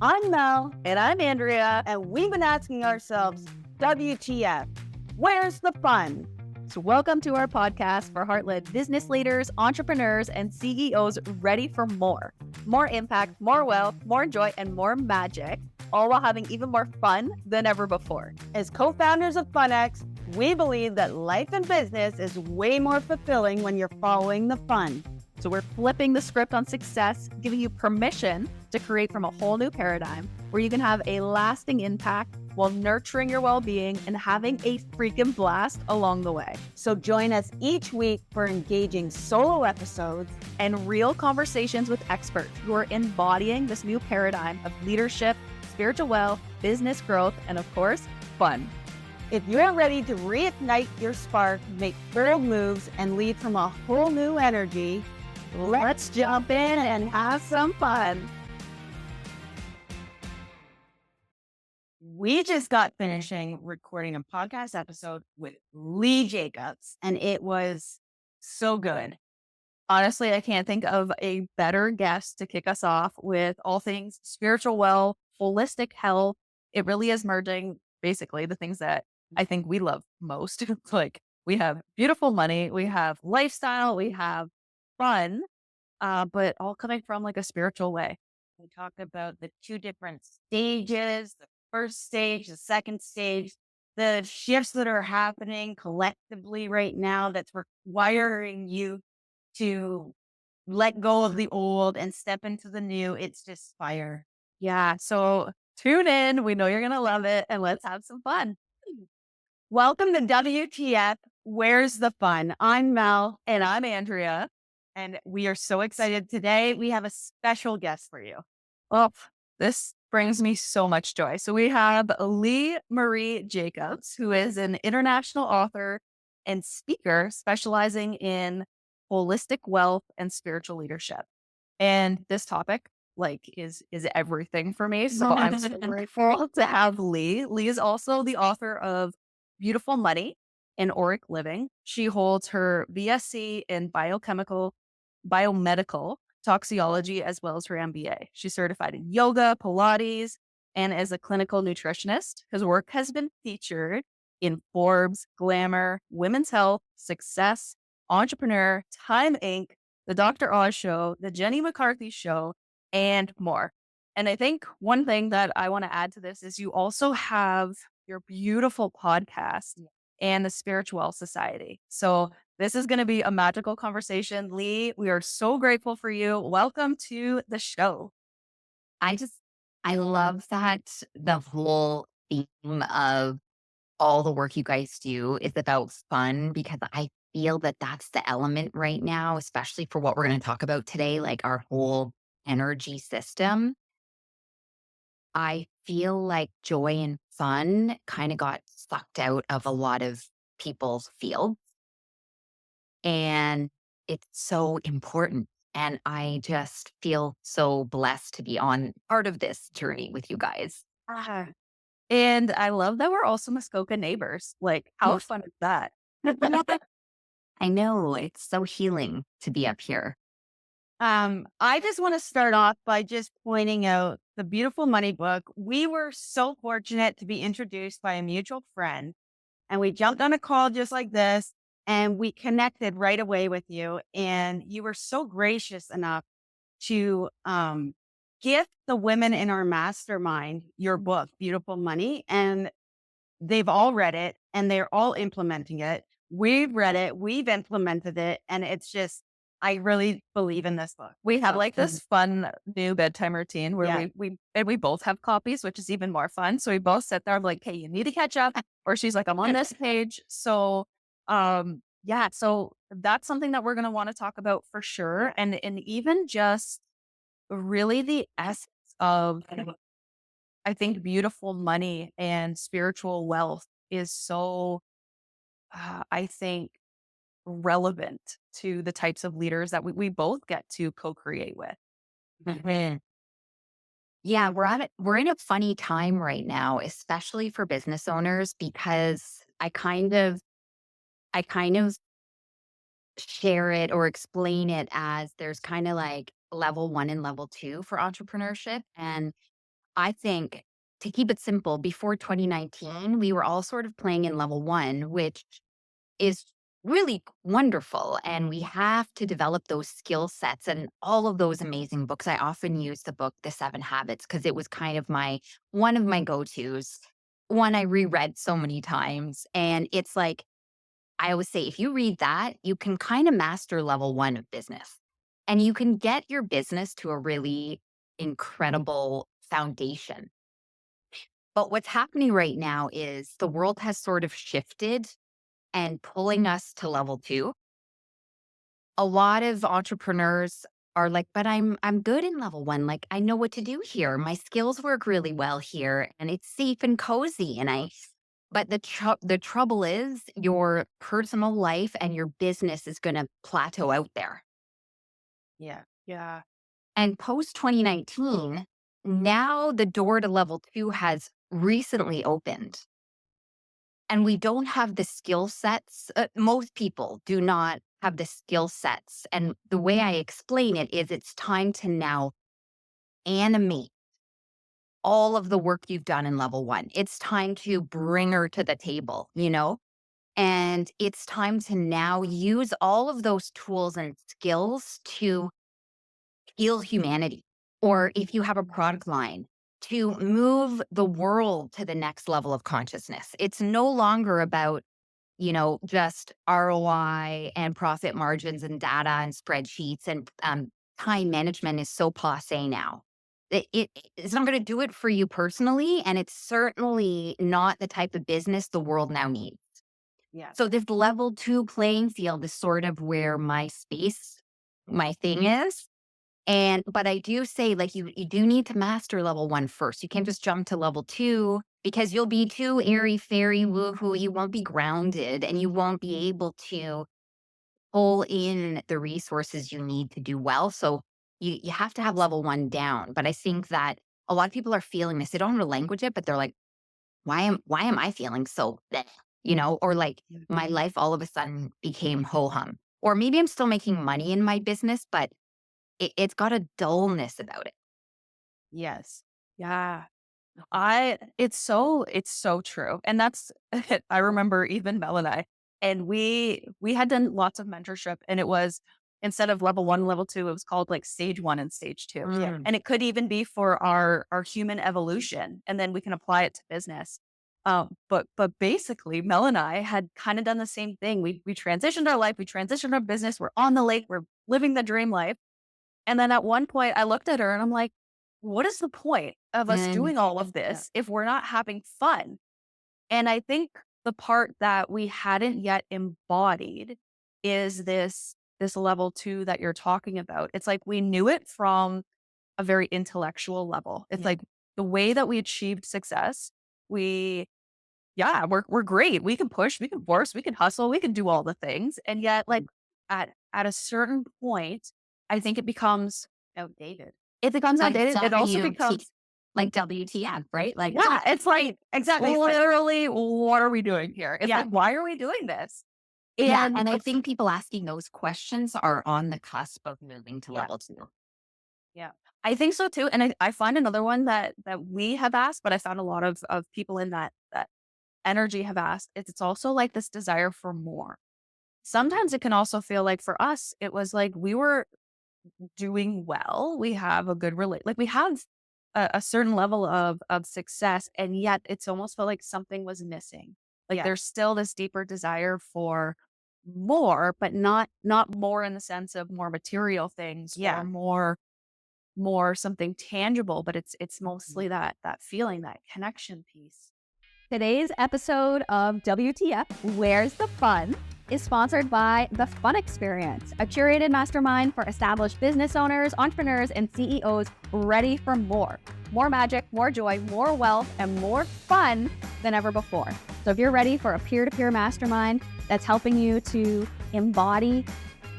I'm Mel, And I'm Andrea. and we've been asking ourselves, WTF? Where's the fun? So, welcome to our podcast for heart led business leaders, entrepreneurs, and CEOs ready for more. More impact, more wealth, more joy, and more magic, all while having even more fun than ever before. As co-founders of FunX, we believe that life and business is way more fulfilling when you're following the fun. So, we're flipping the script on success, giving you permission to create from a whole new paradigm where you can have a lasting impact while nurturing your well-being and having a freaking blast along the way. So join us each week for engaging solo episodes and real conversations with experts who are embodying this new paradigm of leadership, spiritual wealth, business growth, and of course, fun. If you're ready to reignite your spark, make bold moves, and lead from a whole new energy, let's jump in and have some fun. We just got finishing recording a podcast episode with Lee Jacobs, and it was so good. Honestly, I can't think of a better guest to kick us off with all things spiritual wealth, holistic health. It really is merging basically the things that I think we love most. It's like we have beautiful money, we have lifestyle, we have fun, but all coming from like a spiritual way. We talked about the two different stages, the first stage, the second stage, the shifts that are happening collectively right now that's requiring you to let go of the old and step into the new. It's just fire. Yeah. So tune in. We know you're going to love it, and let's have some fun. Welcome to WTF. Where's the fun? I'm Mel, And I'm Andrea. and we are so excited today. We have a special guest for you. Oh, this brings me so much joy. So we have Lee Marie Jacobs, who is an international author and speaker specializing in holistic wealth and spiritual leadership. And this topic, is everything for me. So I'm so grateful to have Lee. Lee is also the author of Beautiful Money and Auric Living. She holds her BSc in biomedical toxicology, as well as her MBA. She's certified in yoga, Pilates, and as a clinical nutritionist. His work has been featured in Forbes, Glamour, Women's Health, Success, Entrepreneur, Time Inc., The Dr. Oz Show, The Jenny McCarthy Show, and more. And I think one thing that I want to add to this is you also have your beautiful podcast and the Spiritual Society. So this is going to be a magical conversation. Lee, we are so grateful for you. Welcome to the show. I just, I love that the whole theme of all the work you guys do is about fun because I feel that that's the element right now, especially for what we're going to talk about today, like our whole energy system. I feel like joy and fun kind of got sucked out of a lot of people's fields. And it's so important. And I just feel so blessed to be on part of this journey with you guys. Ah, and I love that we're also Muskoka neighbors. Like, how Yes. fun is that? I know it's so healing to be up here. I just want to start off by just pointing out the Beautiful Money book. We were so fortunate to be introduced by a mutual friend, and we jumped on a call just like this, and we connected right away with you. And you were so gracious enough to gift the women in our mastermind your book, Beautiful Money. And they've all read it and they're all implementing it. We've read it, we've implemented it, and it's just, I really believe in this book. We have So, like this fun new bedtime routine where Yeah. we both have copies, which is even more fun. So we both sit there, I'm like, hey, you need to catch up. Or she's like, I'm on this page. So yeah, so that's something that we're gonna want to talk about for sure. And even just really the essence of I think beautiful money and spiritual wealth is so I think relevant to the types of leaders that we both get to co-create with. Mhm. Yeah, we're in a funny time right now, especially for business owners, because I kind of share it or explain it as there's kind of like level one and level two for entrepreneurship. And I think to keep it simple, before 2019, we were all sort of playing in level one, which is really wonderful. And we have to develop those skill sets and all of those amazing books. I often use the book, The 7 Habits, because it was kind of one of my go tos, one I reread so many times. And it's like, I always say, if you read that, you can kind of master level one of business and you can get your business to a really incredible foundation. But what's happening right now is the world has sort of shifted and pulling us to level two. A lot of entrepreneurs are like, but I'm good in level one. Like I know what to do here. My skills work really well here and it's safe and cozy. But the trouble is your personal life and your business is going to plateau out there. Yeah. Yeah. And post 2019, now the door to level two has recently opened. And we don't have the skill sets. Most people do not have the skill sets. And the way I explain it is it's time to now animate all of the work you've done in level one. It's time to bring her to the table, you know? And it's time to now use all of those tools and skills to heal humanity. Or if you have a product line, to move the world to the next level of consciousness. It's no longer about just ROI and profit margins and data and spreadsheets and time management is so passe now. It's not going to do it for you personally. And it's certainly not the type of business the world now needs. Yes. So this level two playing field is sort of where my space, my thing is. But I do say, like, you do need to master level one first. You can't just jump to level two because you'll be too airy fairy woohoo. You won't be grounded and you won't be able to pull in the resources you need to do well. So you have to have level one down. But I think that a lot of people are feeling this. They don't know how to language it, but they're like, why am I feeling so bleh? Or like my life all of a sudden became ho hum. Or maybe I'm still making money in my business, but it's got a dullness about it. Yes. Yeah. It's so true. And that's I remember even Mel and we had done lots of mentorship and it was instead of level 1, level 2, it was called like stage 1 and stage 2. Yeah. Mm. And it could even be for our human evolution and then we can apply it to business. But basically Mel and I had kind of done the same thing. We transitioned our life, we transitioned our business, we're on the lake, we're living the dream life. And then at one point, I looked at her and I'm like, what is the point of us And doing all of Yeah. this if we're not having fun? And I think the part that we hadn't yet embodied is this level 2 that you're talking about. It's like we knew it from a very intellectual level. It's Yeah. like the way that we achieved success, we yeah, we're great. We can push, we can force, we can hustle, we can do all the things. And yet like at a certain point, I think Outdated. it becomes like outdated. It also WT, becomes like WTF, right? Like, yeah, it's like Exactly. literally, what are we doing here? It's Yeah. like, why are we doing this? yeah. And And I think people asking those questions are on the cusp of moving to Yeah. level two. Yeah. I think so too. And I find another one that we have asked, but I found a lot of people in that energy have asked. It's also like this desire for more. Sometimes it can also feel like for us, it was like we were doing well. We have a good like we have a certain level of success, and yet it's almost felt like something was missing. Like Yeah. there's still this deeper desire for more, but not more in the sense of more material things or Yeah. more something tangible, but it's mostly that feeling, that connection piece. Today's episode of WTF, Where's the Fun? Is sponsored by The Fun Experience, a curated mastermind for established business owners, entrepreneurs, and CEOs ready for more. More magic, more joy, more wealth, and more fun than ever before. So if you're ready for a peer-to-peer mastermind that's helping you to embody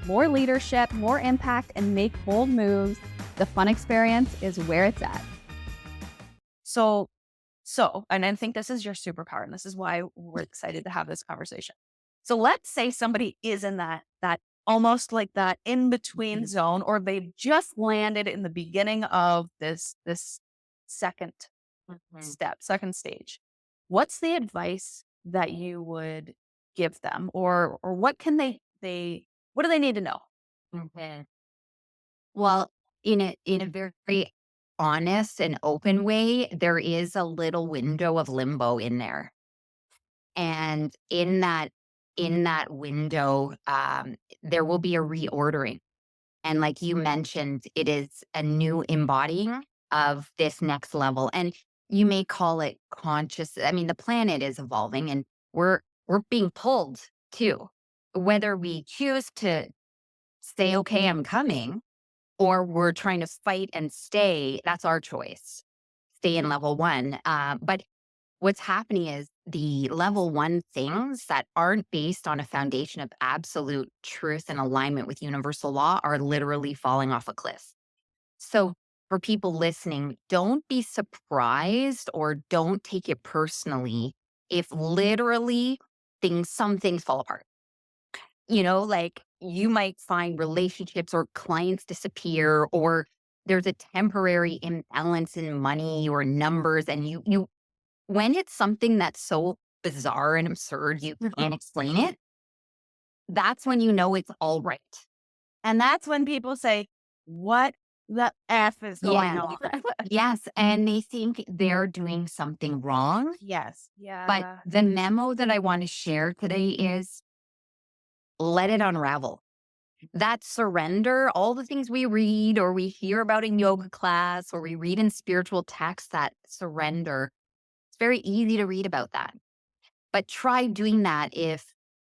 more leadership, more impact, and make bold moves, The Fun Experience is where it's at. So, and I think this is your superpower, and this is why we're excited to have this conversation. So let's say somebody is in that almost like that in between zone, or they've just landed in the beginning of this second Mhm. step, second stage. What's the advice that you would give them, or what can they what do they need to know? Mhm. Well, in a very honest and open way, there is a little window of limbo in there. And in that window, there will be a reordering. And like you mentioned, it is a new embodying of this next level. And you may call it conscious. I mean, the planet is evolving and we're being pulled too. Whether we choose to say, okay, I'm coming, or we're trying to fight and stay, that's our choice. Stay in level one. But what's happening is the level one things that aren't based on a foundation of absolute truth and alignment with universal law are literally falling off a cliff. So, for people listening, don't be surprised or don't take it personally if literally some things fall apart. Like you might find relationships or clients disappear, or there's a temporary imbalance in money or numbers. And when it's something that's so bizarre and absurd, you can't explain it, that's when you know it's all right. And that's when people say, "What the F is going Yeah. on?" Yes. And they think they're doing something wrong. Yes. But Yeah. the memo that I want to share today is let it unravel. That surrender, all the things we read or we hear about in yoga class or we read in spiritual texts, that surrender, it's very easy to read about that. But try doing that if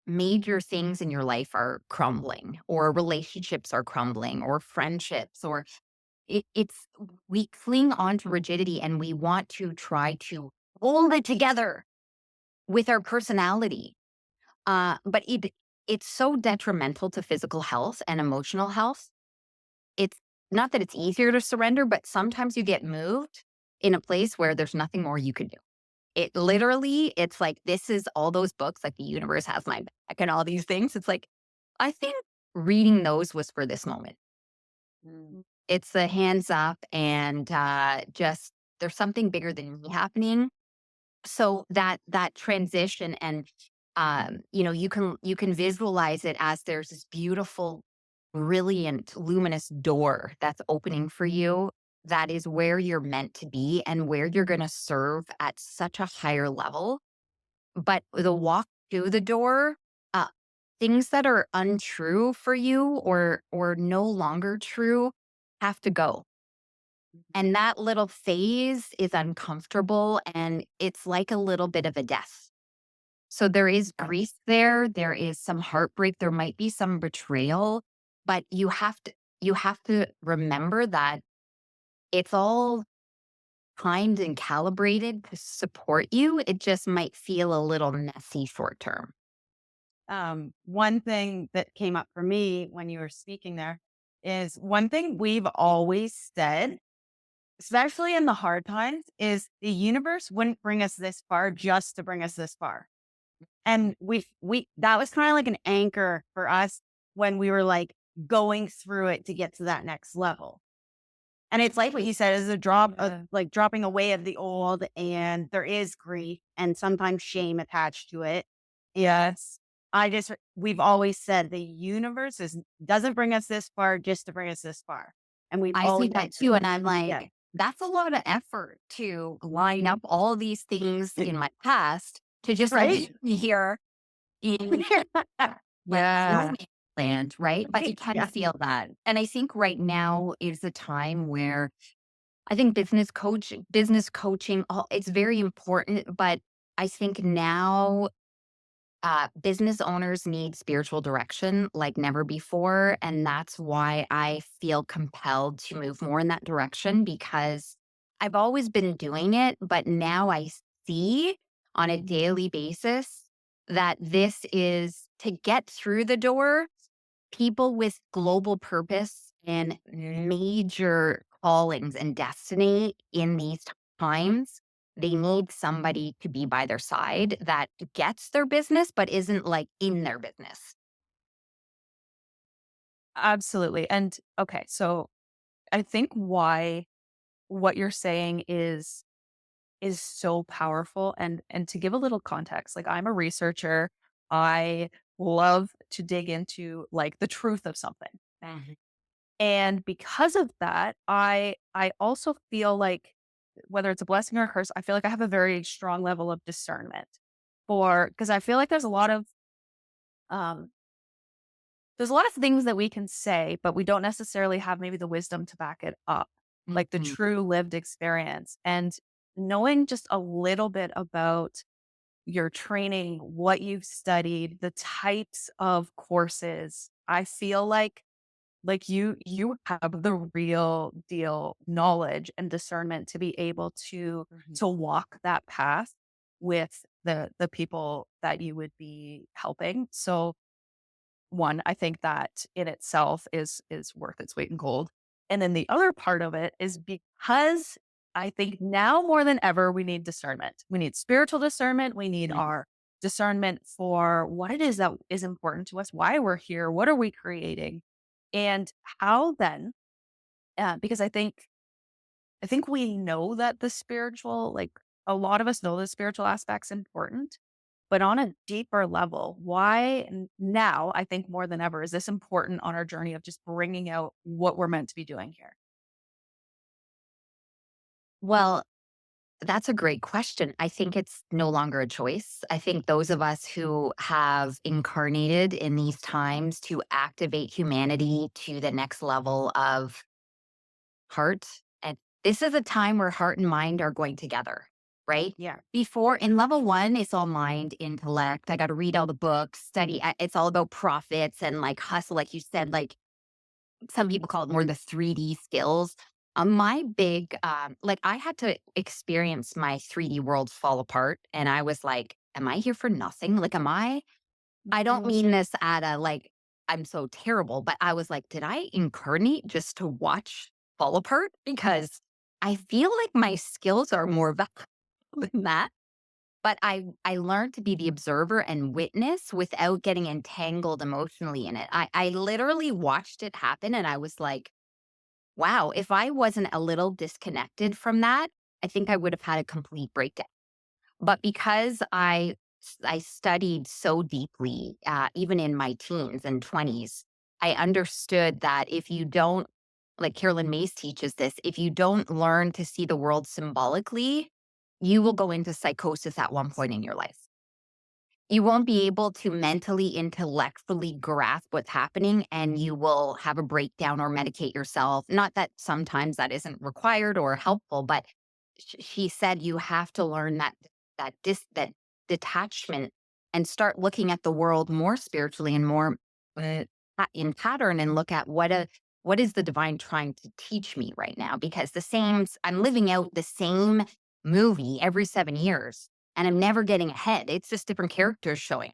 major things in your life are crumbling or relationships are crumbling or friendships or it's we cling on to rigidity and we want to try to hold it together with our personality. But it's so detrimental to physical health and emotional health. It's not that it's easier to surrender, but sometimes you get moved in a place where there's nothing more you could do. It's like, this is all those books, like The Universe Has My Back and all these things. It's like, I think reading those was for this moment. Mm. It's the hands up and just there's something bigger than me happening. So that transition and you can visualize it as there's this beautiful, brilliant, luminous door that's opening for you. That is where you're meant to be and where you're going to serve at such a higher level. But the walk through the door, uh, things that are untrue for you or no longer true have to go. And that little phase is uncomfortable and it's like a little bit of a death. So there is grief there, there is some heartbreak, there might be some betrayal, but you have to remember that it's all timed and calibrated to support you. It just might feel a little messy short term. One thing that came up for me when you were speaking there is one thing we've always said, especially in the hard times, is the universe wouldn't bring us this far just to bring us this far. And we that was kind of like an anchor for us when we were like going through it to get to that next level. And it's like what you said is a drop of like dropping away of the old, and there is grief and sometimes shame attached to it. Yes. We've always said the universe doesn't bring us this far just to bring us this far. And we've I see always that too. And I'm yeah. like, that's a lot of effort to line up all these things in my past to just Right? like here in like no Yeah. man's land, right? But you can Yeah. feel that. And I think right now is the time where I think business coaching, it's very important. But I think now business owners need spiritual direction like never before. And that's why I feel compelled to move more in that direction because I've always been doing it. But now I see on a daily basis that this is to get through the door, people with global purpose and major callings and destiny in these times, they need somebody to be by their side that gets their business, but isn't like in their business. Absolutely. And okay, so I think why what you're saying is so powerful. And to give a little context, like I'm a researcher. I love to dig into like the truth of something. Mhm. And because of that, I also feel like whether it's a blessing or a curse, I feel like I have a very strong level of discernment for because I feel like um there's a lot of things that we can say, but we don't necessarily have maybe the wisdom to back it up, like the Mhm. true lived experience. And knowing just a little bit about your training, what you've studied, the types of courses, I feel like you have the real deal knowledge and discernment to be able Mhm. to walk that path with the people that you would be helping. So one, I think that in itself is worth its weight in gold. And then the other part of it is because I think now more than ever we need discernment. We need spiritual discernment. We need Mhm. our discernment for what it is that is important to us, why we're here, what are we creating, and how then because I think we know that the spiritual, like a lot of us know the spiritual aspect's important, but on a deeper level, why now, I think more than ever, is this important on our journey of just bringing out what we're meant to be doing here? Well, that's a great question. I think it's no longer a choice. I think those of us who have incarnated in these times to activate humanity to the next level of heart, and this is a time where heart and mind are going together, right? Yeah. Before in level one, it's all mind, intellect. I got to read all the books, study. It's all about profits and like hustle, like you said, like some people call it more the 3D skills. My big, like I had to experience my 3D world fall apart. And I was like, am I here for nothing? Like, I don't Mhm. mean this at a like, I'm so terrible, but I was like, did I incarnate just to watch fall apart? Because I feel like my skills are more valuable than that. But I learned to be the observer and witness without getting entangled emotionally in it. I literally watched it happen and I was like, wow, if I wasn't a little disconnected from that, I think I would have had a complete breakdown. But because I studied so deeply, even in my teens and 20s, I understood that if you don't, like Carolyn Mays teaches this, if you don't learn to see the world symbolically, you will go into psychosis at one point in your life. You won't be able to mentally, intellectually grasp what's happening, and you will have a breakdown or medicate yourself. Not that sometimes that isn't required or helpful, but she said you have to learn that detachment and start looking at the world more spiritually and more uh, in pattern, and look at what is the divine trying to teach me right now, because I'm living out the same movie every 7 years and I'm never getting ahead. It's just different characters showing.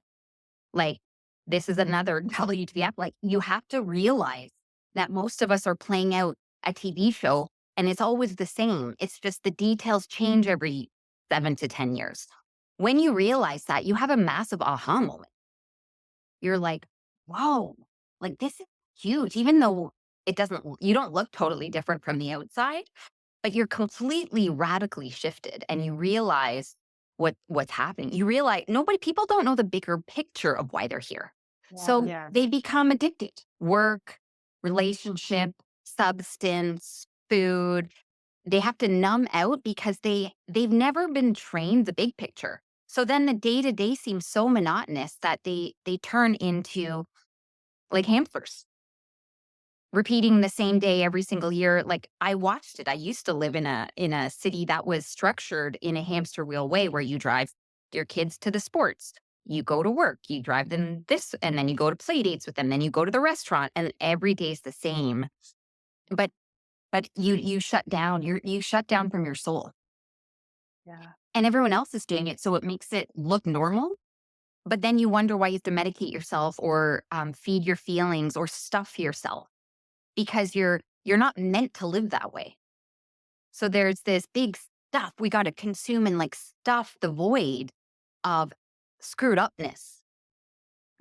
Like, this is another WTF. Like, you have to realize that most of us are playing out a TV show and it's always the same. It's just the details change every 7 to 10 years. When you realize that, you have a massive aha moment. You're like, whoa, like this is huge. Even though you don't look totally different from the outside, but you're completely radically shifted and you realize what's happening. You realize people don't know the bigger picture of why they're here. Yeah. So Yeah. they become addicted. Work, relationship, substance, food. They have to numb out because they've never been trained the big picture. So then the day to day seems so monotonous that they turn into like hamsters repeating the same day every single year. Like, I watched it. I used to live in a city that was structured in a hamster wheel way, where you drive your kids to the sports, you go to work, you drive them this, and then you go to play dates with them, then you go to the restaurant, and every day is the same. But you shut down. You shut down from your soul, Yeah. and everyone else is doing it, so it makes it look normal. But then you wonder why you have to medicate yourself or feed your feelings or stuff yourself, because you're not meant to live that way. So there's this big stuff we got to consume and like stuff the void of screwed upness,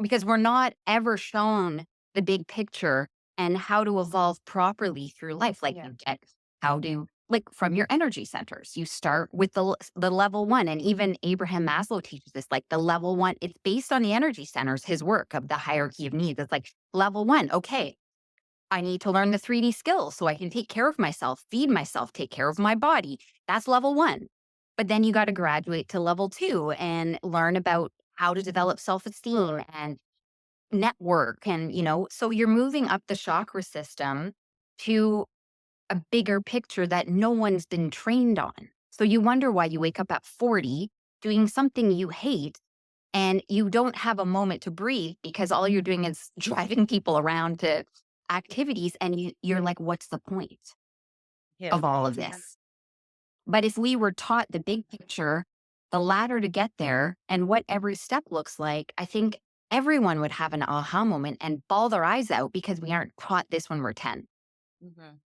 because we're not ever shown the big picture and how to evolve properly through life. Like, Yeah. you get how to like from your energy centers. You start with the level one, and even Abraham Maslow teaches this. Like the level one, it's based on the energy centers. His work of the hierarchy of needs. It's like level one. Okay, I need to learn the 3D skills so I can take care of myself, feed myself, take care of my body. That's level one. But then you got to graduate to level two and learn about how to develop self esteem and network. And, so you're moving up the chakra system to a bigger picture that no one's been trained on. So you wonder why you wake up at 40 doing something you hate and you don't have a moment to breathe because all you're doing is driving people around to activities. And you're like, what's the point Yeah. of all of Yeah. this? But if we were taught the big picture, the ladder to get there, and what every step looks like, I think everyone would have an aha moment and bawl their eyes out because we aren't taught this when we're 10. Mhm.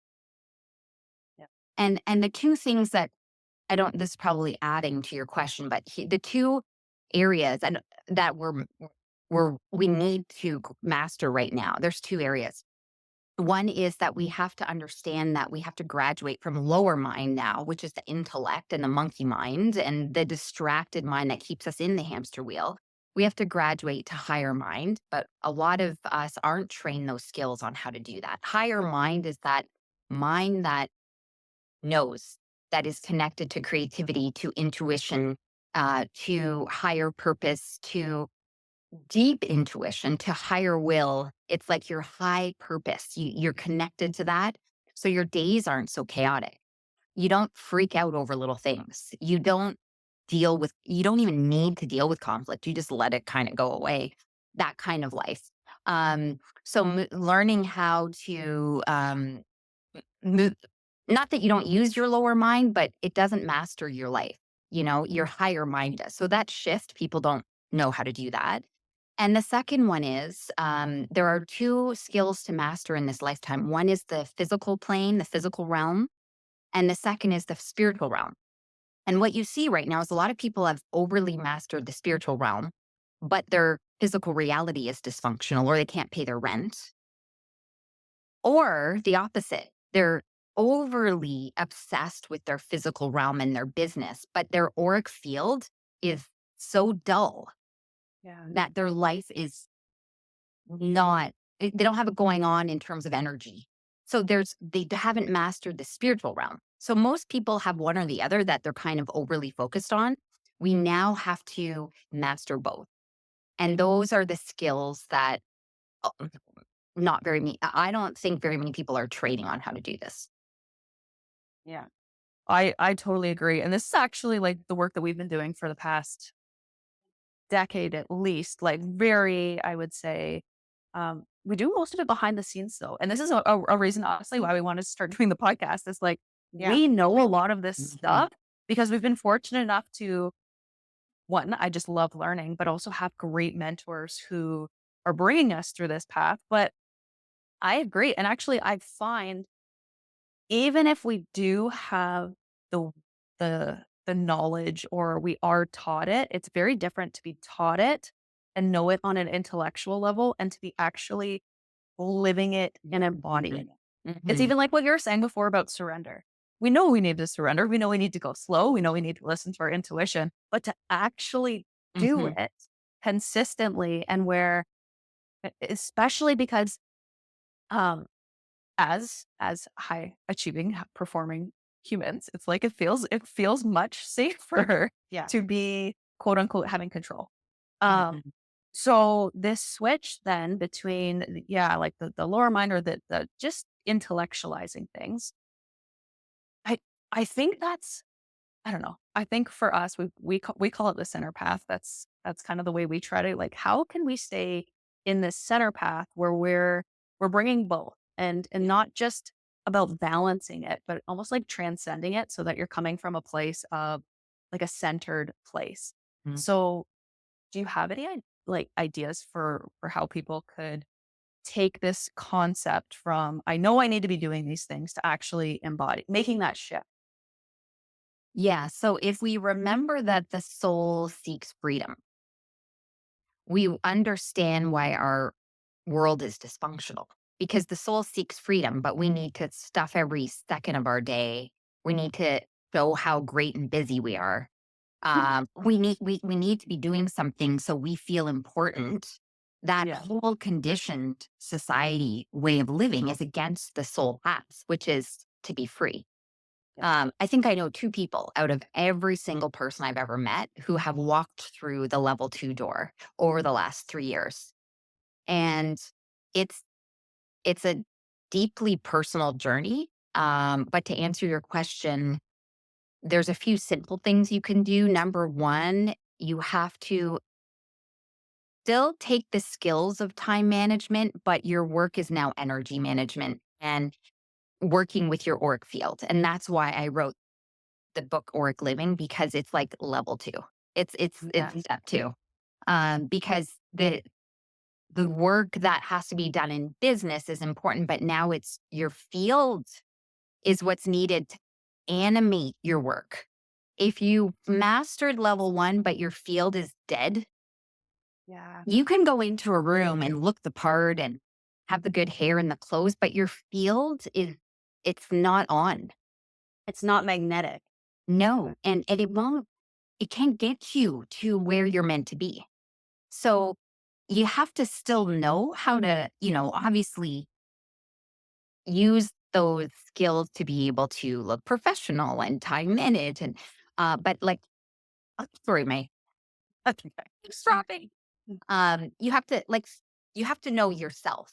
Yeah. And the two things that I don't, this is probably adding to your question, but the two areas and that we need to master right now. There's two areas. One is that we have to understand that we have to graduate from lower mind now, which is the intellect and the monkey mind and the distracted mind that keeps us in the hamster wheel. We have to graduate to higher mind, but a lot of us aren't trained those skills on how to do that. Higher mind is that mind that knows, that is connected to creativity, to intuition, to higher purpose, to deep intuition, to higher will. It's like your high purpose. You're connected to that. So your days aren't so chaotic. You don't freak out over little things. You don't even need to deal with conflict. You just let it kind of go away. That kind of life. So learning how to move, not that you don't use your lower mind, but it doesn't master your life. Your higher mind does. So that shift, people don't know how to do that. And the second one is there are two skills to master in this lifetime. One is the physical plane, the physical realm, and the second is the spiritual realm. And what you see right now is a lot of people have overly mastered the spiritual realm, but their physical reality is dysfunctional or they can't pay their rent. Or the opposite, they're overly obsessed with their physical realm and their business, but their auric field is so dull Yeah. that their life is not, they don't have it going on in terms of energy. So they haven't mastered the spiritual realm. So most people have one or the other that they're kind of overly focused on. We now have to master both. And those are the skills that uh, not very many, I don't think very many people are training on how to do this. Yeah. I totally agree. And this is actually like the work that we've been doing for the past decade at least, like very, I would say, we do most of it behind the scenes though. And this is a reason, honestly, why we wanted to start doing the podcast. Is like, Yeah. we know a lot of this Mhm. stuff because we've been fortunate enough to, one, I just love learning, but also have great mentors who are bringing us through this path. But I agree. And actually, I find even if we do have the the knowledge or we are taught it, it's very different to be taught it and know it on an intellectual level and to be actually living it and embodying it. It's Mhm. even like what you were saying before about surrender. We know we need to surrender. We know we need to go slow. We know we need to listen to our intuition, but to actually do Mhm. it consistently and where, especially because, um, as high achieving, performing humans, it's like it feels much safer Yeah. to be quote unquote having control. Um, Mhm. so this switch then between yeah, like the lower mind or the just intellectualizing things, I I think that's I don't know. I think for us, we call it the center path. That's kind of the way we try to like. How can we stay in this center path where we're bringing both and not just about balancing it, but almost like transcending it, so that you're coming from a place of like a centered place. Mhm. So, do you have any like ideas for how people could take this concept from I know I need to be doing these things to actually embody making that shift? Yeah. So if we remember that the soul seeks freedom, we understand why our world is dysfunctional because the soul seeks freedom, but we need to stuff every second of our day We need to show how great and busy we are. We need to be doing something so we feel important. That Yeah. whole conditioned society way of living is against the soul path, which is to be free. Yeah. I think I know two people out of every single person I've ever met who have walked through the level 2 door over the last 3 years. And it's it's a deeply personal journey. But to answer your question, there's a few simple things you can do. Number one, you have to still take the skills of time management, but your work is now energy management and working with your auric field. And that's why I wrote the book Auric Living, because it's like level 2. Yeah. It's step 2. Because the work that has to be done in business is important, but now it's your field is what's needed to animate your work. If you mastered level 1, but your field is dead, Yeah. you can go into a room and look the part and have the good hair and the clothes, but your field is it's not on. It's not magnetic. No, and it can't get you to where you're meant to be. So you have to still know how to, obviously use those skills to be able to look professional and time manage and but like sorry, my That's okay. keeps dropping. You have to you have to know yourself,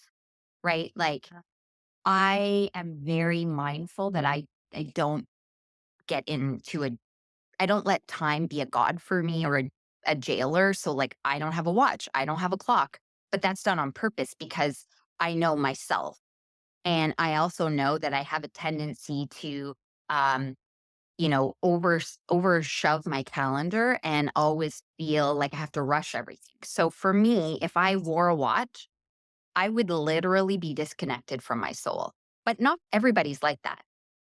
right? Like I am very mindful that I don't get into a I don't let time be a god for me or a jailer. So like I don't have a watch, I don't have a clock, but that's done on purpose because I know myself. And I also know that I have a tendency to um, over shove my calendar and always feel like I have to rush everything. So for me, if I wore a watch, I would literally be disconnected from my soul. But not everybody's like that.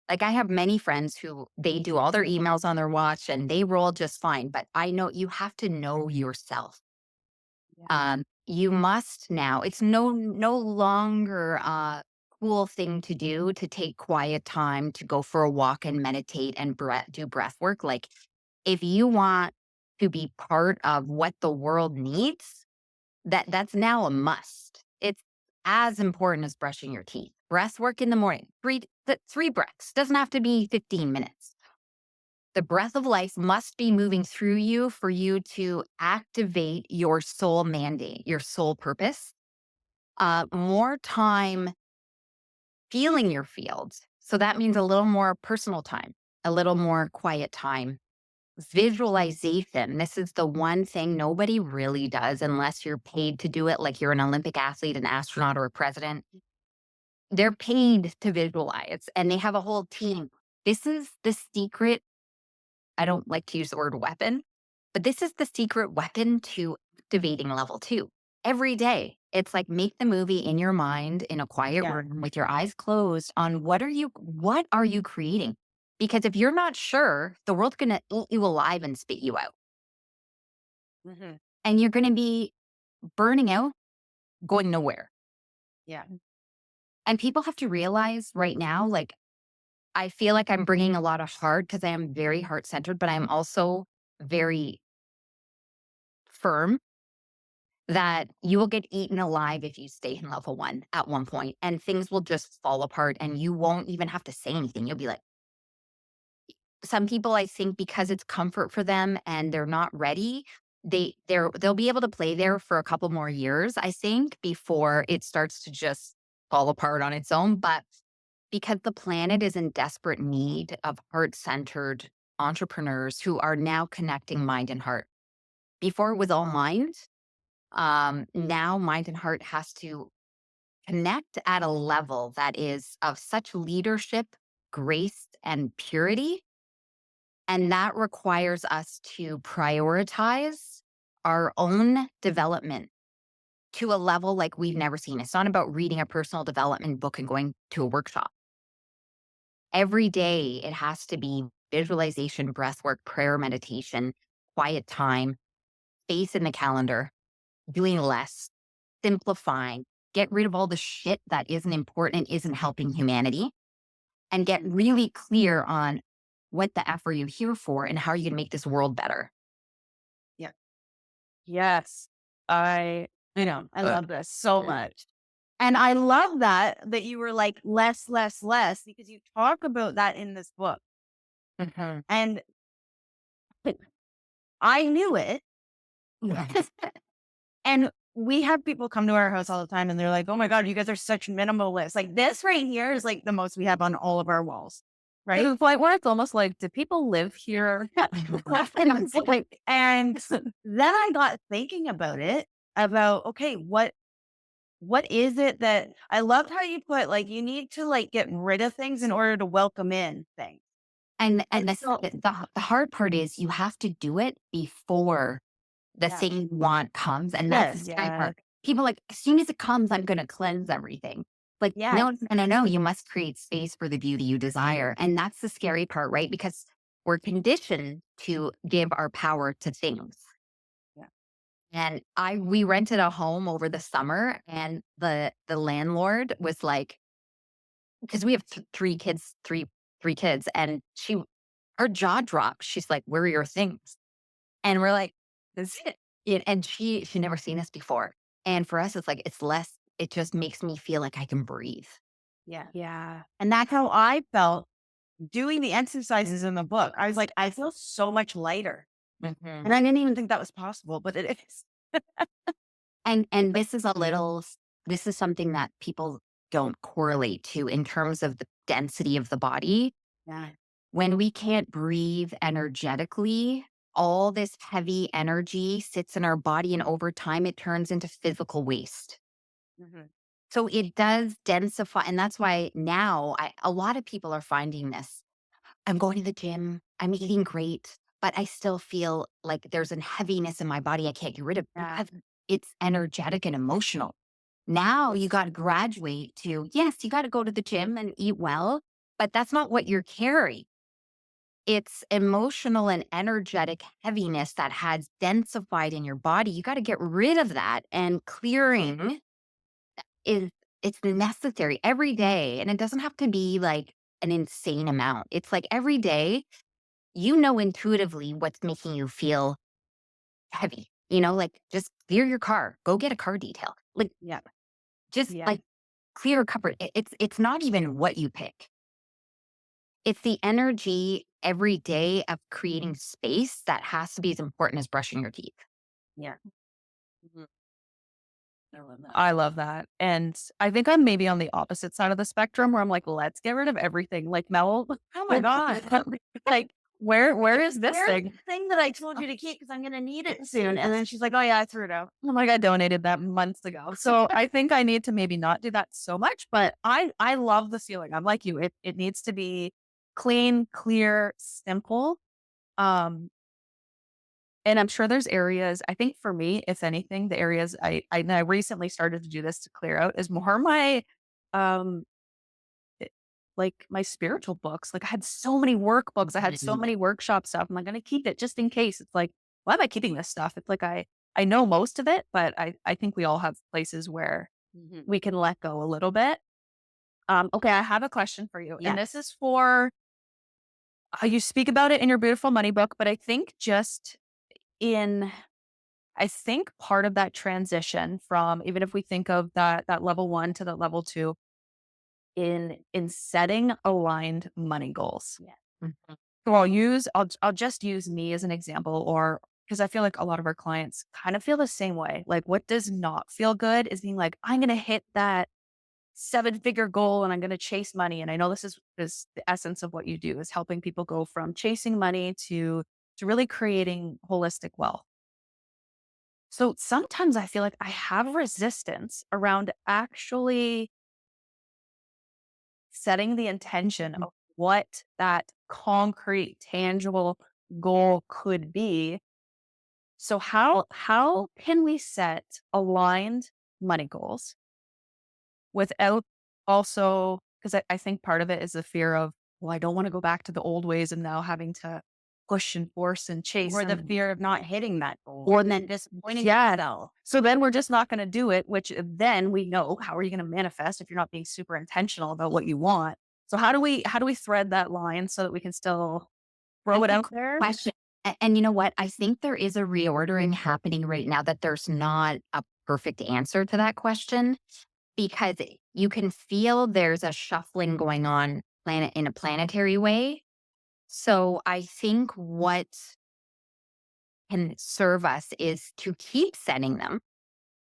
Like I have many friends who they do all their emails on their watch and they roll just fine. But I know you have to know yourself. You must now. It's no longer a cool thing to do to take quiet time to go for a walk and meditate and do breath work. Like if you want to be part of what the world needs, that's now a must. It's as important as brushing your teeth. Breath work in the morning, three breaths, doesn't have to be 15 minutes. The breath of life must be moving through you for you to activate your soul mandate, your soul purpose. More time feeling your fields. So that means a little more personal time, a little more quiet time. Visualization. This is the one thing nobody really does unless you're paid to do it, like you're an Olympic athlete, an astronaut, or a president. They're paid to visualize and they have a whole team. This is the secret. I don't like to use the word weapon, but this is the secret weapon to activating level 2. Every day, it's like make the movie in your mind in a quiet Yeah. room with your eyes closed on what are you creating? Because if you're not sure, the world's going to eat you alive and spit you out. Mhm. And you're going to be burning out, going nowhere. Yeah. And people have to realize right now, like, I feel like I'm bringing a lot of heart because I am very heart centered, but I'm also very firm that you will get eaten alive if you stay in level 1 at one point, and things will just fall apart and you won't even have to say anything. You'll be like, some people, I think, because it's comfort for them and they're not ready, they'll be able to play there for a couple more years, I think, before it starts to just fall apart on its own. But because the planet is in desperate need of heart-centered entrepreneurs who are now connecting mind and heart. Before it was all mind, now mind and heart has to connect at a level that is of such leadership, grace, and purity. And that requires us to prioritize our own development to a level like we've never seen. It's not about reading a personal development book and going to a workshop. Every day, it has to be visualization, breath work, prayer, meditation, quiet time, space in the calendar, doing less, simplifying, get rid of all the shit that isn't important and isn't helping humanity, and get really clear on what the F are you here for? And how are you going to make this world better? Yeah. Yes. I know. I love this so much. And I love that you were like less, less, less, because you talk about that in this book. Mhm. And I knew it. Yes. And we have people come to our house all the time and they're like, oh my God, you guys are such minimalists. Like this right here is like the most we have on all of our walls. To Right. the point where it's almost like, do people live here? And it's like, and then I got thinking about it, about, okay, what is it that I loved how you put, like, you need to like get rid of things in order to welcome in things. And So the hard part is you have to do it before the yeah. thing you want comes. And that's the Yes. scary Yeah. part. People like, as soon as it comes, I'm going to cleanse everything. Like, Yes. no, no, no, no. You must create space for the beauty you desire. And that's the scary part, right? Because we're conditioned to give our power to things. Yeah. And we rented a home over the summer, and the landlord was like, because we have three kids, and her jaw dropped. She's like, "Where are your things?" And we're like, "This is it." And she never seen us before. And for us, it's like it's less. It just makes me feel like I can breathe. Yeah. Yeah. And that's how I felt doing the exercises in the book. I was like, I feel so much lighter. Mhm. And I didn't even think that was possible, but it is. And this is something that people don't correlate to in terms of the density of the body. Yeah. When we can't breathe energetically, all this heavy energy sits in our body, and over time, it turns into physical waste. Mhm. So it does densify. And that's why now a lot of people are finding this. I'm going to the gym, I'm eating great, but I still feel like there's a heaviness in my body I can't get rid of Yeah. because it's energetic and emotional. Now you got to graduate to, yes, you got to go to the gym and eat well, but that's not what you're carrying. It's emotional and energetic heaviness that has densified in your body. You got to get rid of that. And clearing is it's necessary every day. And it doesn't have to be like an insane amount. It's like every day, you know intuitively what's making you feel heavy. Like just clear your car, go get a car detail. Like Yeah. just Yeah. like clear a cupboard. It's not even what you pick. It's the energy every day of creating space that has to be as important as brushing your teeth. Yeah. Mhm. I love that. I love that. And I think I'm maybe on the opposite side of the spectrum where I'm like, let's get rid of everything. Like Mel, Oh my God. like where is this Where's thing? the thing that I told you to keep? Because I'm going to need it soon. And then she's like, oh, yeah, I threw it out. I'm like, I donated that months ago. So I think I need to maybe not do that so much, but I love the ceiling. I'm like you. It needs to be clean, clear, simple. Um, and I'm sure there's areas, I think for me, if anything, the areas I recently started to do this to clear out is more my um it- like my spiritual books. Like I had so many workbooks, I had so Mhm. many workshop stuff. I'm like, gonna keep it just in case. It's like, why am I keeping this stuff? It's like I know most of it, but I think we all have places where Mhm. we can let go a little bit. Okay, I have a question for you. Yeah. And this is for you speak about it in your beautiful money book, but I think just in I think part of that transition from even if we think of that level 1 to the level 2 in setting aligned money goals. Yeah. Mhm. So I'll just use me as an example or because I feel like a lot of our clients kind of feel the same way. Like what does not feel good is being like, I'm gonna hit that 7-figure goal and I'm gonna chase money. And I know this is the essence of what you do is helping people go from chasing money to really creating holistic wealth. So sometimes I feel like I have resistance around actually setting the intention of what that concrete, tangible goal could be. So how can we set aligned money goals without also because I think part of it is the fear of, well, I don't want to go back to the old ways and now having to push and force and chase Or the and fear of not hitting that goal. or And then disappointing yeah. yourself. So then we're just not going to do it, which then we know how are you going to manifest if you're not being super intentional about what you want. So how do we thread that line so that we can still throw That's it a out good there. question. And you know what? I think there is a reordering happening right now that there's not a perfect answer to that question because you can feel there's a shuffling going on planet in a planetary way. So I think what can serve us is to keep setting them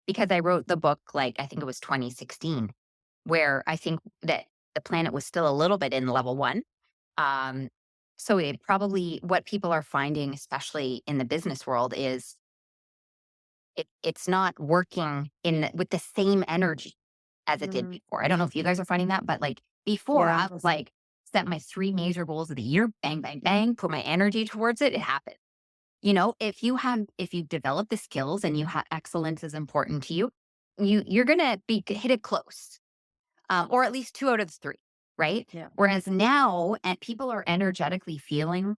because I wrote the book, like, I think it was 2016, where I think that the planet was still a little bit in level one. Um, so it probably what people are finding, especially in the business world, is it's not working with the same energy as it did Mm, before. I don't know if you guys are finding that, but like before, yeah. I was like set my three major goals of the year, bang, bang, bang, put my energy towards it, it happened. If you develop the skills and you have excellence is important to you, you're gonna be hit it close, or at least two out of the three, right? Yeah. Whereas now, and people are energetically feeling,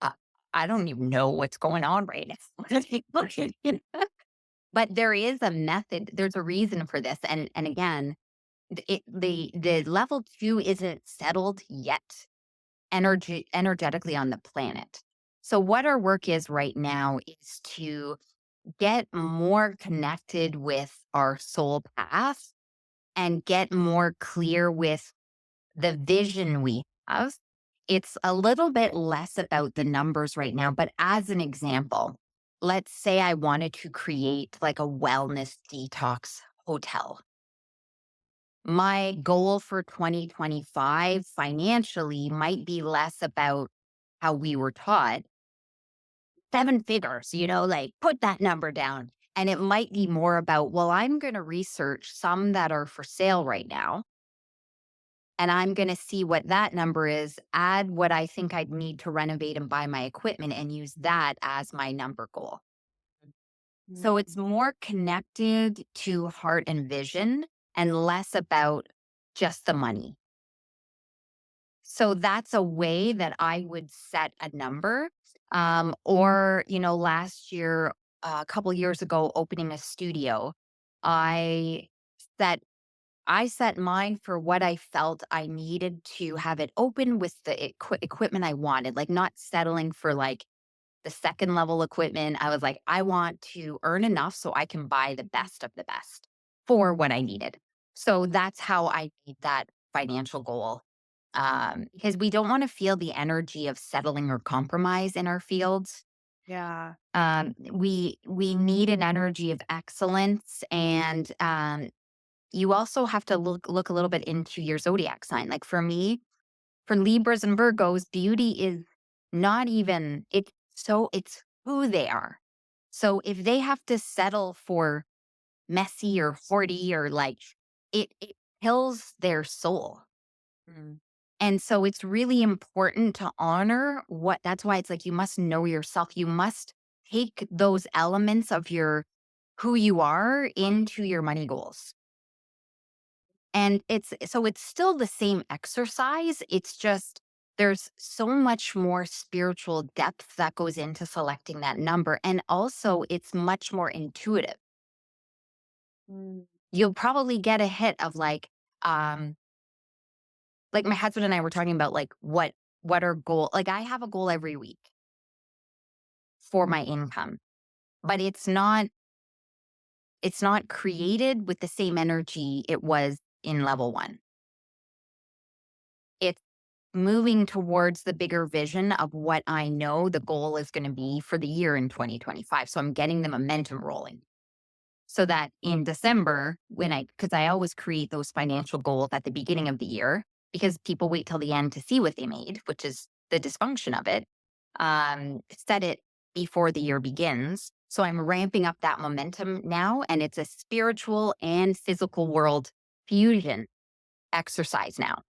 uh, I don't even know what's going on right now. But there is a method. There's a reason for this, and again, the level two isn't settled yet energetically on the planet. So what our work is right now is to get more connected with our soul path and get more clear with the vision we have. It's a little bit less about the numbers right now, but as an example, let's say I wanted to create like a wellness detox hotel. My goal for 2025 financially might be less about how we were taught seven figures, like put that number down. And it might be more about, well, I'm going to research some that are for sale right now. And I'm going to see what that number is, add what I think I'd need to renovate and buy my equipment and use that as my number goal. So Mm, it's more connected to heart and vision and less about just the money. So that's a way that I would set a number. Or, last year, a couple years ago, opening a studio, I set I set mine for what I felt I needed to have it open with the equipment I wanted, like not settling for like the second level equipment. I was like, I want to earn enough so I can buy the best of the best for what I needed. So that's how I made that financial goal. Because we don't want to feel the energy of settling or compromise in our fields. yeah. We need an energy of excellence, and you also have to look a little bit into your zodiac sign. Like for me, for Libras and Virgos, beauty is not even it's who they are. So if they have to settle for messy or hoardy or like it kills their soul. Mm, And so it's really important to honor what that's why it's like you must know yourself. You must take those elements of your who you are into your money goals. And it's still the same exercise. It's just there's so much more spiritual depth that goes into selecting that number. And also it's much more intuitive. mm, You'll probably get a hit of like my husband and I were talking about like what our goal, like I have a goal every week for my income, but it's not created with the same energy it was in level one. It's moving towards the bigger vision of what I know the goal is going to be for the year in 2025. So I'm getting the momentum rolling so that in December, because I always create those financial goals at the beginning of the year, because people wait till the end to see what they made, which is the dysfunction of it, set it before the year begins. So I'm ramping up that momentum now, and it's a spiritual and physical world fusion exercise now.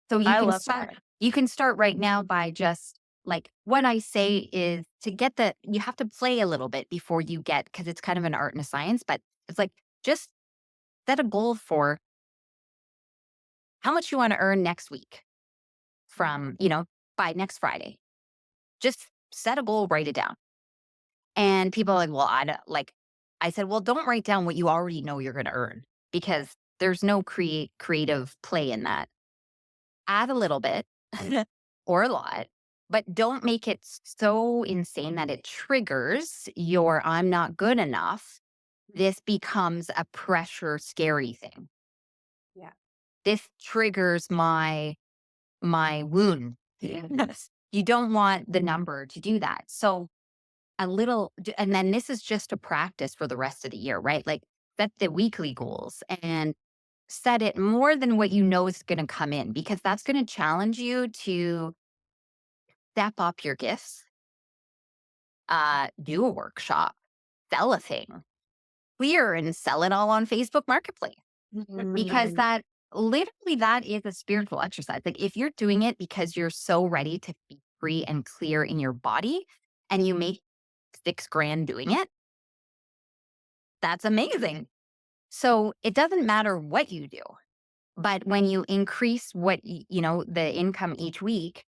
So I love that. you can start right now by just like what I say is to get you have to play a little bit before you get, because it's kind of an art and a science, but it's like just set a goal for how much you want to earn next week from, by next Friday. Just set a goal, write it down. And people are like, well, I don't like, I said, well, don't write down what you already know you're going to earn because there's no creative play in that. add a little bit or a lot, but don't make it so insane that it triggers your I'm not good enough. This becomes a pressure, scary thing. Yeah. This triggers my wound. Yes. You don't want the number to do that. So a little, and then this is just a practice for the rest of the year, right? Like set the weekly goals and set it more than what you know is going to come in, because that's going to challenge you to step up your gifts, do a workshop, sell a thing, clear and sell it all on Facebook Marketplace, because Mm. that literally that is a spiritual exercise. Like if you're doing it because you're so ready to be free and clear in your body and you make 6 grand doing it, that's amazing. So it doesn't matter what you do, but when you increase the income each week,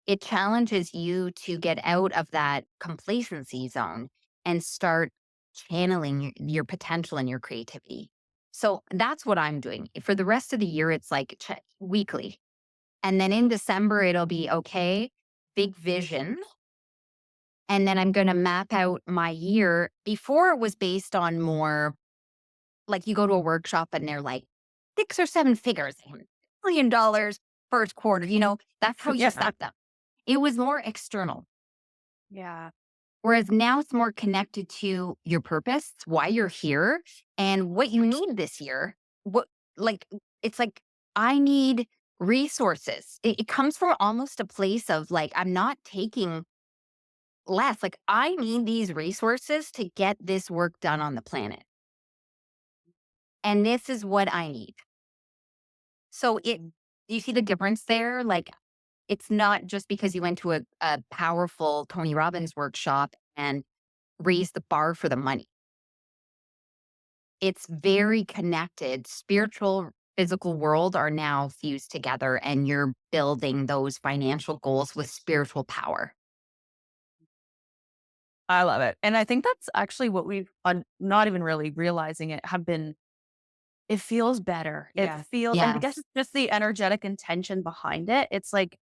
it challenges you to get out of that complacency zone and start channeling your potential and your creativity. So that's what I'm doing. For the rest of the year, it's like weekly. And then in December, it'll be okay, big vision. And then I'm going to map out my year. Before it was based on more like you go to a workshop and they're like 6 or 7 figures, $1 million first quarter, that's how you Yeah. set them. It was more external. Yeah. Whereas now it's more connected to your purpose, why you're here, and what you need this year. What, like, it's like, I need resources. It comes from almost a place of like, I'm not taking less. Like, I need these resources to get this work done on the planet. And this is what I need. So you see the difference there? Like, it's not just because you went to a powerful Tony Robbins workshop and raised the bar for the money. It's very connected. Spiritual, physical world are now fused together, and you're building those financial goals with spiritual power. I love it. And I think that's actually what we've, not even really realizing it, have been. It feels better. It Yeah. feels, and because Yes. it's just the energetic intention behind it, it's like,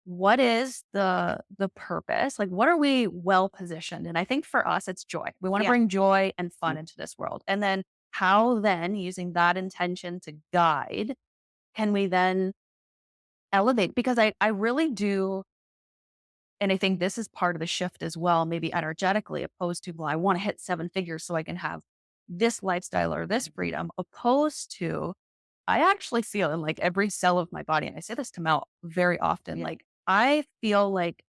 what is the purpose? Like, what are we well positioned? And I think for us, it's joy. We want to Yeah. bring joy and fun into this world. And then how then, using that intention to guide, can we then elevate? Because I really do. And I think this is part of the shift as well, maybe energetically, opposed to, well, I want to hit 7 figures so I can have this lifestyle or this freedom, opposed to, I actually feel in like every cell of my body, and I say this to Mel very often, Yeah. like I feel like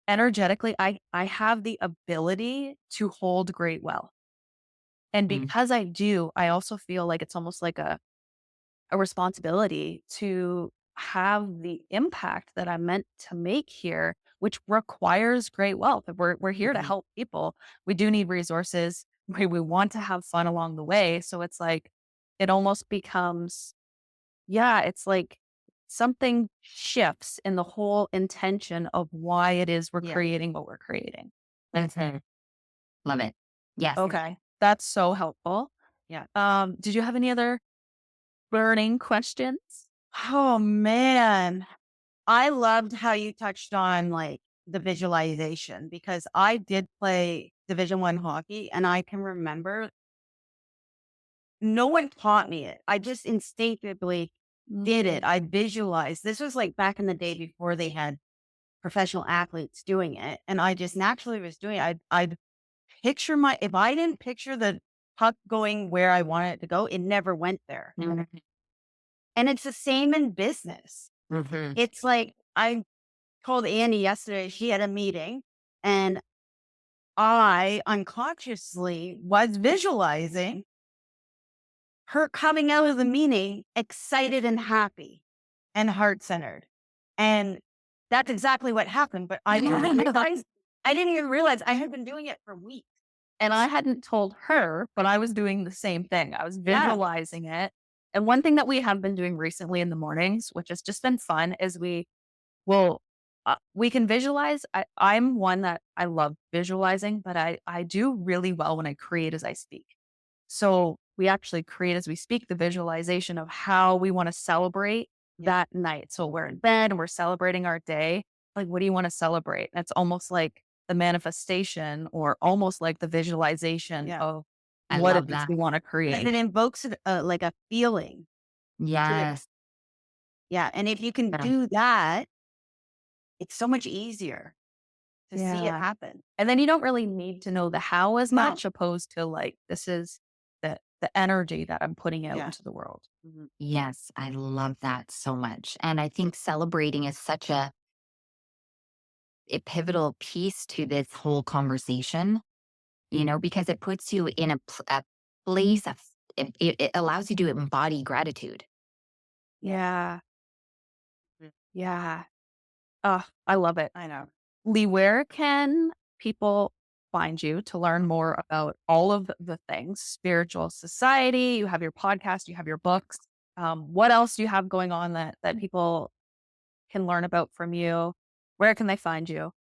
energetically, I have the ability to hold great wealth. And Mm. because I do, I also feel like it's almost like a responsibility to have the impact that I'm meant to make here, which requires great wealth. If we're here to Mhm. help people, we do need resources. We want to have fun along the way. So it's like it almost becomes, yeah, it's like something shifts in the whole intention of why it is we're Yeah. creating what we're creating. Mhm. Love it. Yes. Okay. That's so helpful. Yeah. Did you have any other burning questions? Oh man. I loved how you touched on like the visualization because I did play Division 1 hockey and I can remember no one taught me it. I just instinctively did it. I visualized. This was like back in the day before they had professional athletes doing it. And I just naturally was doing it. I'd picture if I didn't picture the puck going where I wanted it to go, it never went there. Mhm. And it's the same in business. Mhm. It's like I told Annie yesterday, she had a meeting and I unconsciously was visualizing her coming out of the meeting excited and happy and heart centered. And that's exactly what happened. But I didn't even realize I had been doing it for weeks. And I hadn't told her, but I was doing the same thing. I was Yeah. visualizing it. And one thing that we have been doing recently in the mornings, which has just been fun, is we can visualize. I'm one that I love visualizing, but I do really well when I create as I speak. So we actually create as we speak the visualization of how we want to celebrate that night. So we're in bed and we're celebrating our day. Like, what do you want to celebrate? And it's almost like the manifestation or almost like the visualization Yeah. of I what it love is that. we want to And it create. invokes like a feeling to it. Yes. Yeah. And if you can Yeah. do that, it's so much easier to see it Yeah. happen. And then you don't really need to know the how as No. much, opposed to like, this is the energy that I'm putting out Yeah. into the world. Mhm. Yes, I love that so much. And I think celebrating is such a pivotal piece to this whole conversation, because it puts you in a place of, it allows you to embody gratitude. Yeah. Mhm. Yeah. Oh, I love it. I know. Lee, where can people find you to learn more about all of the things? Spiritual Society, you have your podcast, you have your books. What else do you have going on that people can learn about from you? Where can they find you?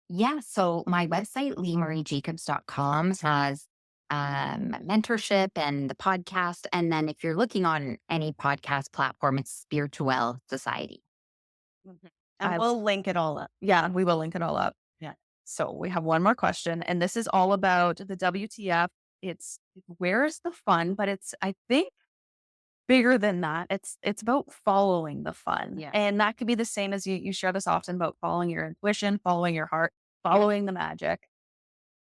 Yeah. So my website, leemariejacobs.com, has mentorship and the podcast. And then if you're looking on any podcast platform, it's Spiritual Society. Mhm. And I we'll link it all up. Yeah, we will link it all up. Yeah. So we have one more question, and this is all about the WTF. It's where's the fun, but it's, I think, bigger than that. It's about following the fun. Yeah. And that could be the same as you share this often about following your intuition, following your heart, following the magic.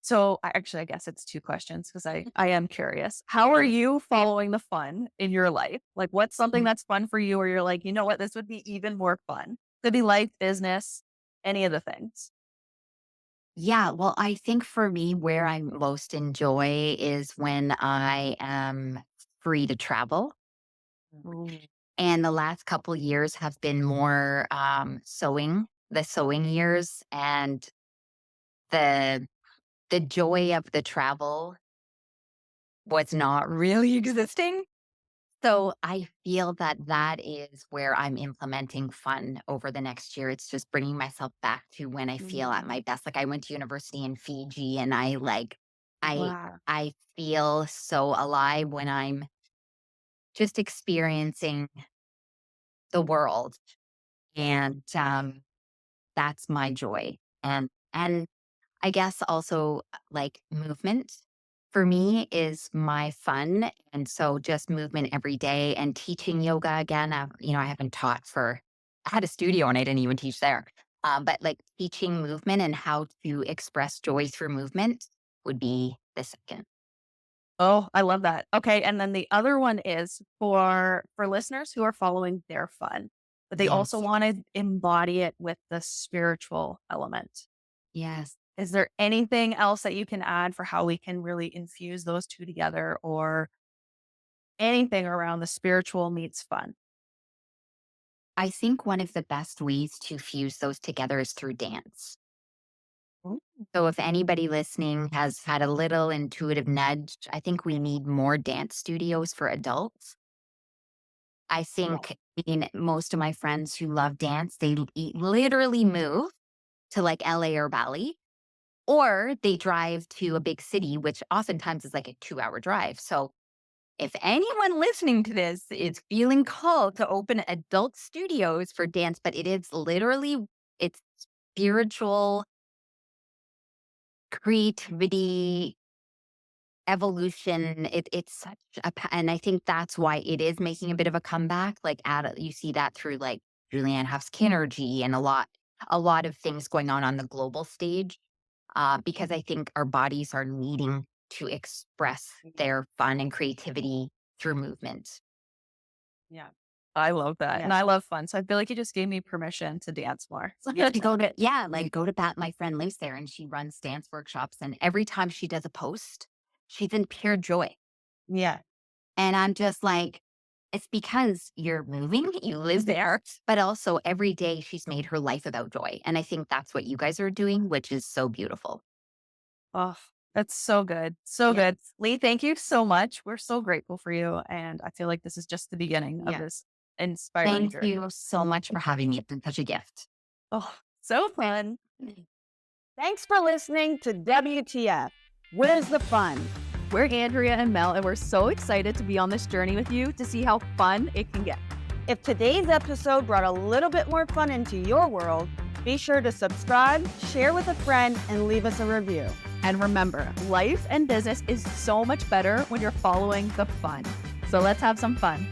So I guess it's two questions because I am curious. How are you following the fun in your life? Like, what's something that's fun for you, or you're like, you know what, this would be even more fun? Could be life, business, any of the things. Yeah, well, I think for me, where I most enjoy is when I am free to travel. Mm. And the last couple years have been more the sewing years, and the the joy of the travel was not really existing. So I feel that that is where I'm implementing fun over the next year. It's just bringing myself back to when I feel at my best. Like I went to university in Fiji, and I Wow. I feel so alive when I'm just experiencing the world. And that's my joy. And I guess also, like, movement for me is my fun. And so just movement every day, and teaching yoga again. I haven't taught I had a studio and I didn't even teach there. But like teaching movement and how to express joy through movement would be the second. Oh, I love that. Okay, and then the other one is for listeners who are following their fun, but they also Yes. want to embody it with the spiritual element. Yes. Is there anything else that you can add for how we can really infuse those two together, or anything around the spiritual meets fun? I think one of the best ways to fuse those together is through dance. Mm. So if anybody listening has had a little intuitive nudge, I think we need more dance studios for adults. I think, most of my friends who love dance, they literally move to like LA or Bali, or they drive to a big city, which oftentimes is like a 2-hour drive. So if anyone listening to this is feeling called to open adult studios for dance, but it's spiritual creativity, evolution. It's such and I think that's why it is making a bit of a comeback. Like, you see that through like Julianne Hough's Kinergy, and a lot of things going on the global stage. Because I think our bodies are needing to express their fun and creativity through movement. Yeah. I love that, and Yeah. I love fun. So I feel like you just gave me permission to dance more. Go to Bat. My friend lives there, and she runs dance workshops. And every time she does a post, she's in pure joy. Yeah. And I'm just like, it's because you're moving, you live there, but also every day she's made her life about joy. And I think that's what you guys are doing, which is so beautiful. Oh, that's so good. So Yeah. good. Lee, thank you so much. We're so grateful for you. And I feel like this is just the beginning of Yeah. this inspiring Thank journey. you so much for having me. It's been such a gift. Oh, so fun. Thanks for listening to WTF. Where's the fun? We're Andrea and Mel, and we're so excited to be on this journey with you to see how fun it can get. If today's episode brought a little bit more fun into your world, be sure to subscribe, share with a friend, and leave us a review. And remember, life and business is so much better when you're following the fun. So let's have some fun.